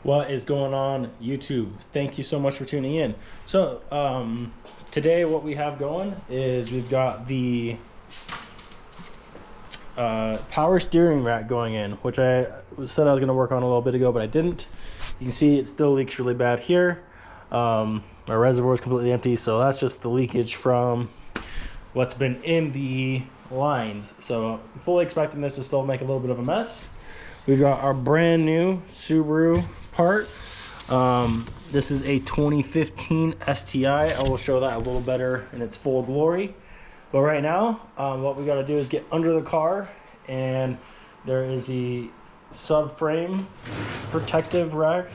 What is going on, YouTube? Thank you so much for tuning in. So today what we have going is we've got the power steering rack going in, which I said I was going to work on a little bit ago, but I didn't. You can see it still leaks really bad here. My reservoir is completely empty, so that's just the leakage from what's been in the lines. So I'm fully expecting this to still make a little bit of a mess. We've got our brand new Subaru part. This is a 2015 STI. I will show that a little better in its full glory. But right now, what we got to do is get under the car, and there is the subframe protective rack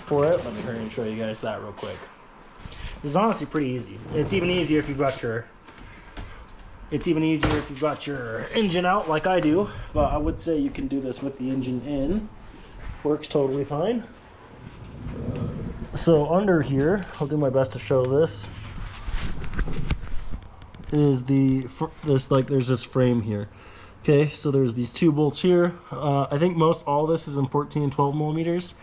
for it. Let me hurry and show you guys that real quick. This is honestly pretty easy. It's even easier if you've got your engine out like I do, but I would say you can do this with the engine in. Works totally fine. So under here, I'll do my best to show this, is there's this frame here. Okay, so there's these two bolts here. I think all this is in 14 and 12 millimeters.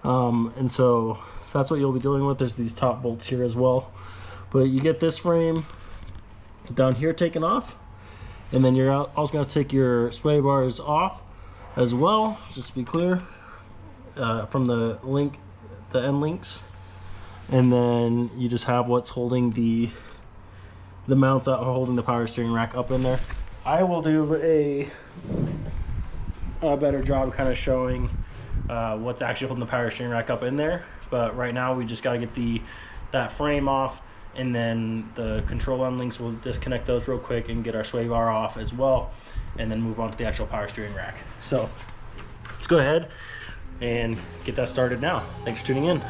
And so that's what you'll be dealing with. There's these top bolts here as well. But you get this frame down here taken off, and then you're also going to take your sway bars off as well, just to be clear, from the end links, and then you just have what's holding the mounts that are holding the power steering rack up in there. I will do a better job kind of showing what's actually holding the power steering rack up in there, but right now we just got to get that frame off, and then the control end links, we'll disconnect those real quick and get our sway bar off as well, and then move on to the actual power steering rack. So let's go ahead and get that started now. Thanks for tuning in.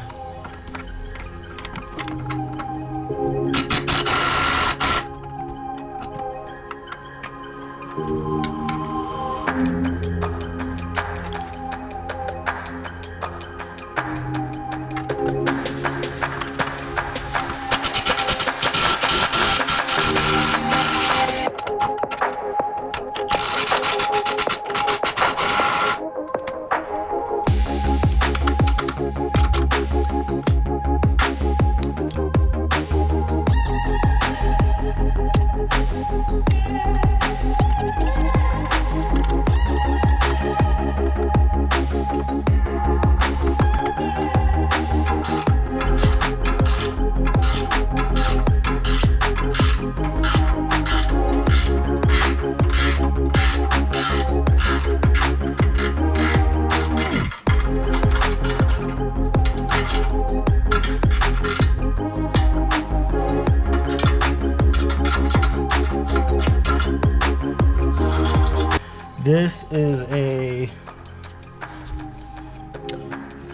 This is a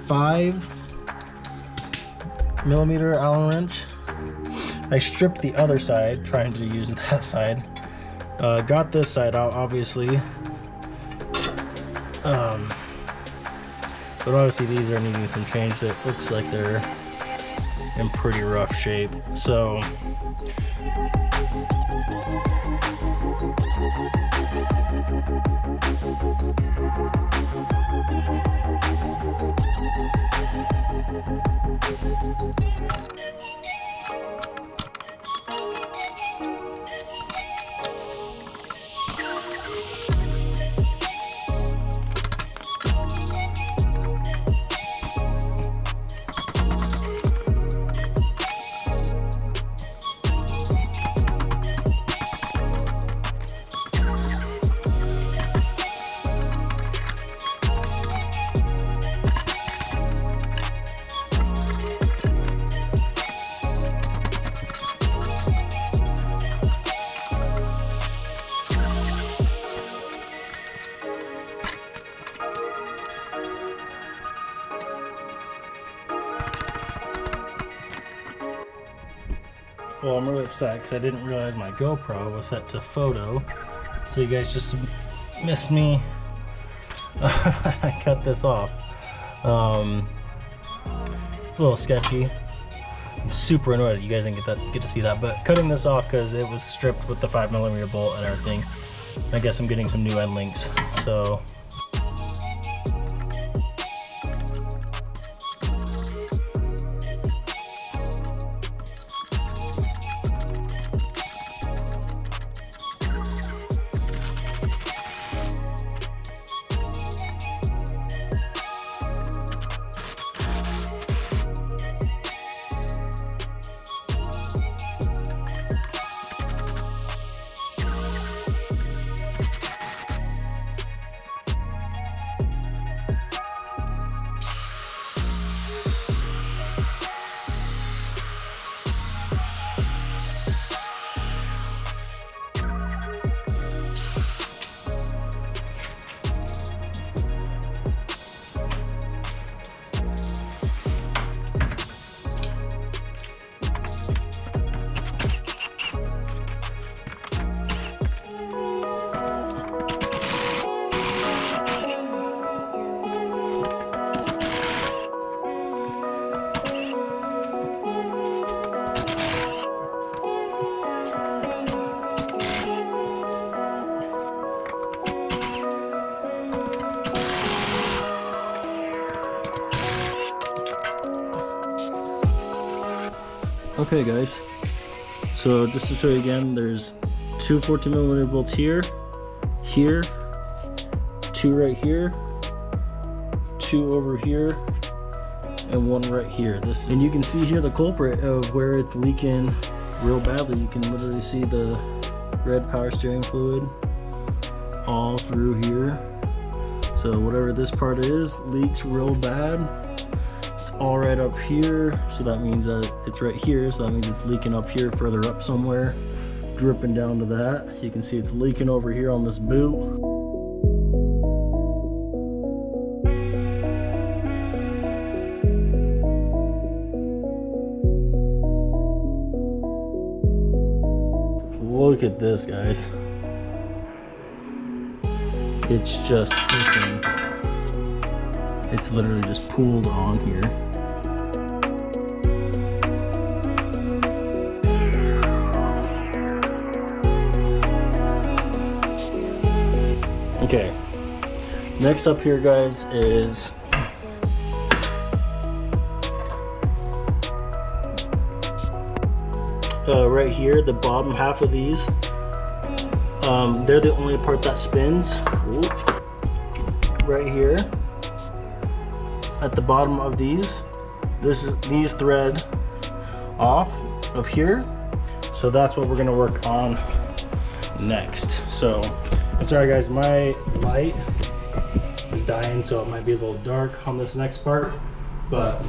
5mm Allen wrench. I stripped the other side, trying to use that side. Got this side out, obviously. But obviously these are needing some change. It looks like they're in pretty rough shape. So well, I'm really upset because I didn't realize my GoPro was set to photo, so you guys just missed me. I cut this off. A little sketchy. I'm super annoyed that you guys didn't get to see that, but cutting this off because it was stripped with the 5mm bolt and everything. I guess I'm getting some new end links, so Okay guys, so just to show you again, there's two 14mm bolts here, two right here, two over here, and one right here. And you can see here the culprit of where it's leaking real badly. You can literally see the red power steering fluid all through here. So whatever this part is leaks real bad. It's all right up here, so that means that it's right here, so that means it's leaking up here further up somewhere, dripping down to that. You can see it's leaking over here on this boot. Look at this, guys. It's just freaking, it's literally just pooled on here. Okay, next up here, guys, is right here, the bottom half of these. They're the only part that spins. Right here at the bottom of these, these thread off of here, so that's what we're gonna work on next. So I'm sorry guys, my light is dying, so it might be a little dark on this next part, but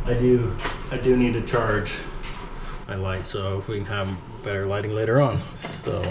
I do need to charge my light so if we can have better lighting later on. So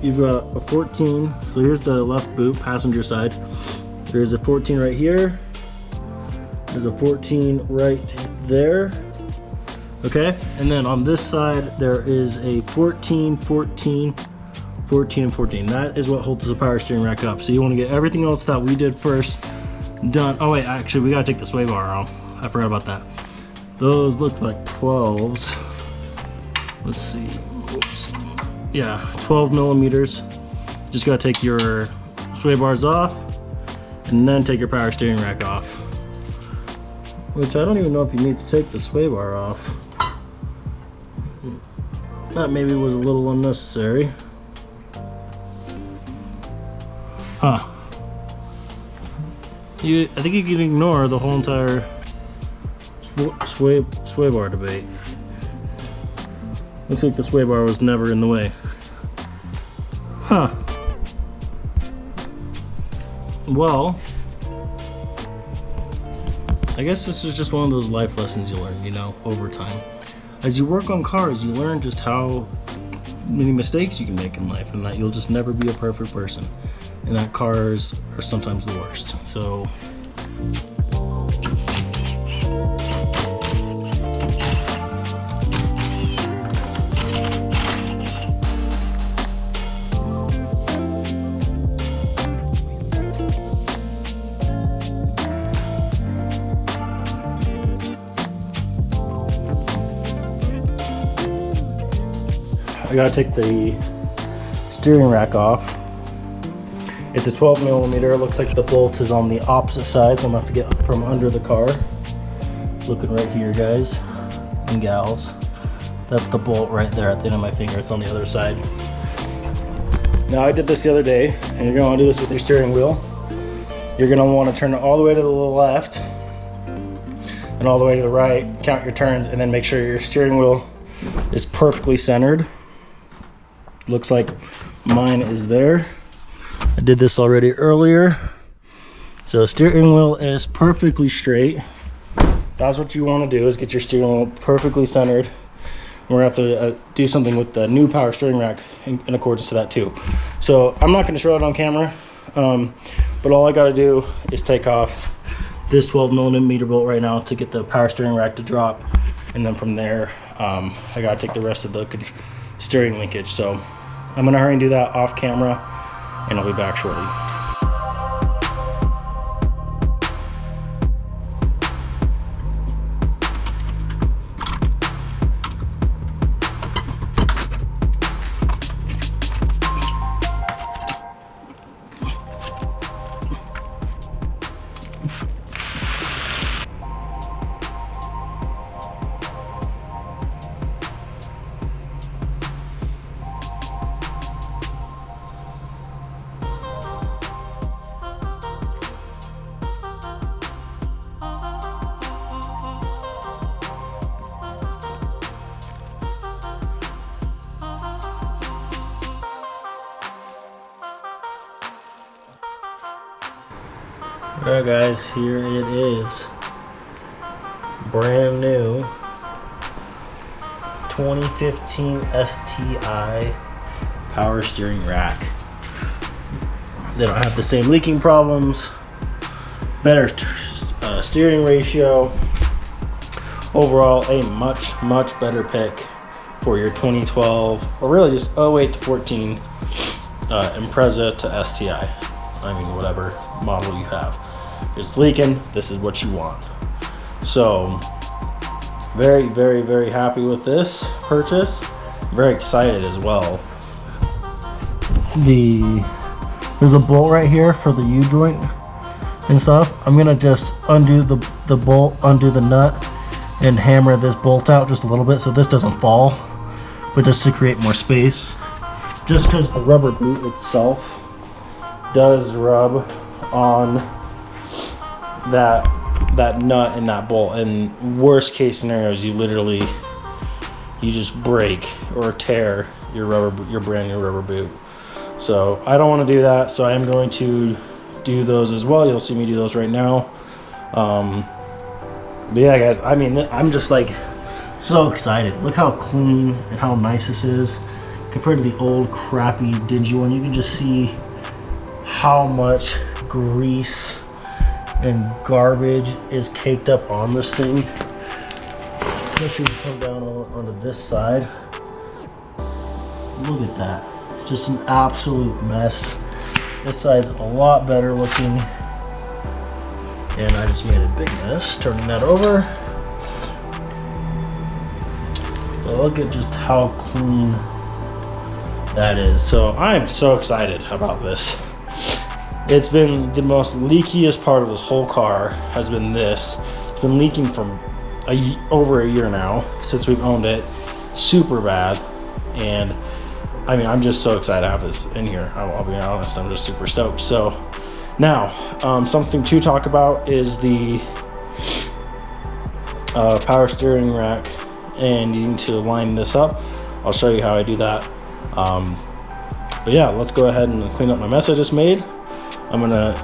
you've got a 14, so here's the left boot, passenger side. There's a 14 right here. There's a 14 right there. Okay, and then on this side, there is a 14, 14, 14, and 14. That is what holds the power steering rack up. So you want to get everything else that we did first done. Oh wait, actually, we gotta take the sway bar off. I forgot about that. Those look like 12s. Let's see. Whoops. Yeah, 12 millimeters. Just gotta take your sway bars off and then take your power steering rack off. Which I don't even know if you need to take the sway bar off. That maybe was a little unnecessary. Huh. I think you can ignore the whole entire sway bar debate. Looks like the sway bar was never in the way. Huh. Well, I guess this is just one of those life lessons you learn, you know, over time. As you work on cars, you learn just how many mistakes you can make in life and that you'll just never be a perfect person. And that cars are sometimes the worst. So I gotta take the steering rack off. It's a 12 millimeter. It looks like the bolt is on the opposite side, so I'm gonna have to get from under the car. Looking right here, guys and gals. That's the bolt right there at the end of my finger. It's on the other side. Now I did this the other day, and you're gonna wanna do this with your steering wheel. You're gonna wanna turn it all the way to the left and all the way to the right, count your turns, and then make sure your steering wheel is perfectly centered. Looks like mine is there. I did this already earlier. So steering wheel is perfectly straight. That's what you want to do, is get your steering wheel perfectly centered. We're gonna have to do something with the new power steering rack in accordance to that too. So I'm not gonna show it on camera, but all I gotta do is take off this 12mm bolt right now to get the power steering rack to drop. And then from there, I gotta take the rest of the steering linkage. So I'm gonna hurry and do that off camera, and I'll be back shortly. Alright guys, here it is. Brand new 2015 STI power steering rack. They don't have the same leaking problems, better steering ratio. Overall, a much better pick for your 2012, or really just 08 to 14 Impreza to STI. I mean, whatever model you have. If it's leaking, this is what you want. So very happy with this purchase. Very excited as well. There's a bolt right here for the U-joint and stuff. I'm gonna just undo the bolt, undo the nut, and hammer this bolt out just a little bit so this doesn't fall, but just to create more space. Just because the rubber boot itself does rub on that nut and that bolt, and worst case scenarios, you just break or tear your brand new rubber boot. So I don't want to do that, so I am going to do those as well. You'll see me do those right now. But yeah guys, I mean, I'm just like so excited. Look how clean and how nice this is compared to the old crappy dingy one. You can just see how much grease and garbage is caked up on this thing, especially if you come down onto this side. Look at that, just an absolute mess. This side's a lot better looking, and I just made a big mess turning that over. But look at just how clean that is. So I'm so excited about this. It's been the most leakiest part of this whole car, has been this. It's been leaking from over a year now since we've owned it. Super bad. And I mean, I'm just so excited to have this in here. I'll be honest, I'm just super stoked. So now, something to talk about is the power steering rack, and you need to line this up. I'll show you how I do that. But yeah, let's go ahead and clean up my mess I just made. I'm gonna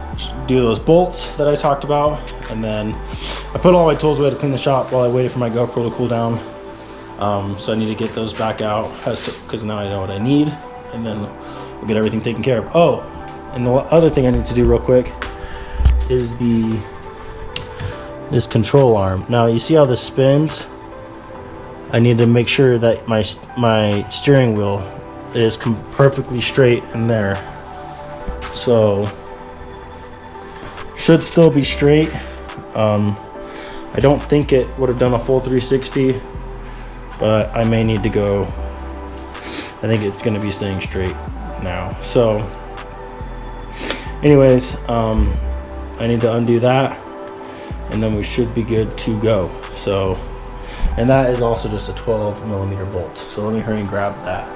do those bolts that I talked about, and then I put all my tools away to clean the shop while I waited for my GoPro to cool down. So I need to get those back out because now I know what I need, and then we'll get everything taken care of. Oh, and the other thing I need to do real quick is this control arm. Now you see how this spins? I need to make sure that my steering wheel is perfectly straight in there. So should still be straight. I don't think it would have done a full 360, but I may need to go. I think it's going to be staying straight now. So anyways, I need to undo that, and then we should be good to go. So, and that is also just a 12mm bolt. So let me hurry and grab that.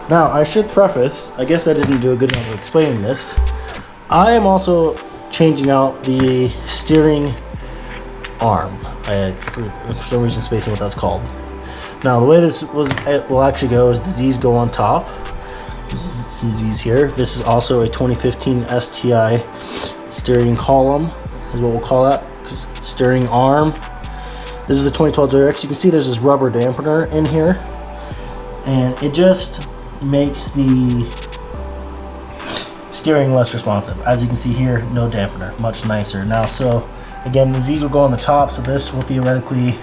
Now I should preface, I guess I didn't do a good job of explaining this. I am also changing out the steering arm. For some reason spacing what that's called. Now the way this will actually go is the Z's go on top, Some Z's here. This is also a 2015 STI steering column, is what we'll call that. Steering arm. This is the 2012 Direct. You can see there's this rubber dampener in here, and it just makes the steering less responsive. As you can see here, no dampener, much nicer. Now, so again, the Z's will go on the top, so this will theoretically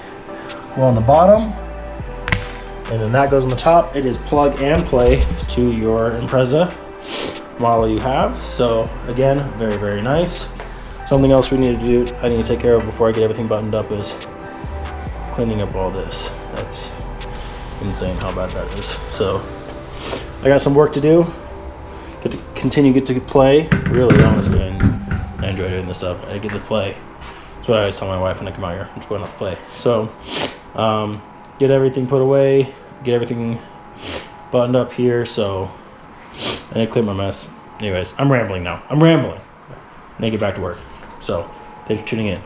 go on the bottom, and then that goes on the top. It is plug and play to your Impreza model you have. So again, very, very nice. Something else we need to do, I need to take care of before I get everything buttoned up, is cleaning up all this. That's insane how bad that is. So I got some work to do. Get to play. Really, honestly, I enjoy doing this stuff. I get to play. That's what I always tell my wife when I come out here. I'm just going out to play. So get everything put away, get everything buttoned up here. So I need to clean my mess. Anyways, I'm rambling now. I need to get back to work. So thanks for tuning in.